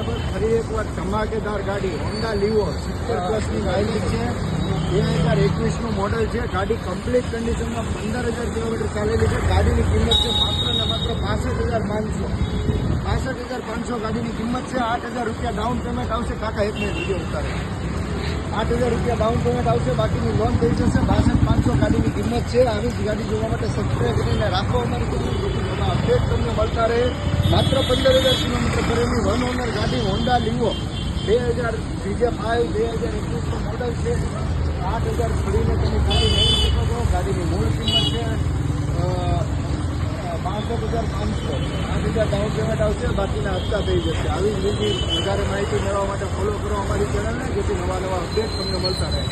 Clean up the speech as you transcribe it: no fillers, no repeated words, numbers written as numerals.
બરાબર ફરી એકવાર ધમાકેદાર ગાડી હોન્ડા લીવો 70+ માઇલેજ છે, 2021નું મોડલ છે. ગાડી કમ્પ્લીટ કન્ડિશનમાં 15,000 કિલોમીટર ચાલેલી છે. ગાડીની કિંમત છે માત્ર ને માત્ર 65,500. 65,500 ગાડીની કિંમત છે. 8,000 રૂપિયા ડાઉન પેમેન્ટ આવશે. કાકા એક મિનિટ વિડીયો ઉતારે. 8,000 રૂપિયા ડાઉન પેમેન્ટ આવશે, બાકીની લોન થઈ જશે. 62,500 ગાડીની કિંમત છે. આવી જ ગાડી જોવા માટે સબસ્ક્રાઈબ કરીને રાખો અમારી ચેનલ, જેથી નવા અપડેટ તમને મળતા રહે. માત્ર 15,000 કિલોમીટર કરેલી 1 ઓનર ગાડી હોન્ડા લીવો 2000 2021નું મોડલ છે. 8,000 ભરીને તમે ગાડી લઈ શકો છો. ગાડીની મૂળ કિંમત છે 62,500. 8,000 ડાઉન પેમેન્ટ આવશે, બાકીના હપ્તા થઈ જશે. આવી જ બીજી વધારે માહિતી મેળવવા માટે ફોલો કરો અમારી ચેનલને, જેથી નવા અપડેટ તમને મળતા રહે.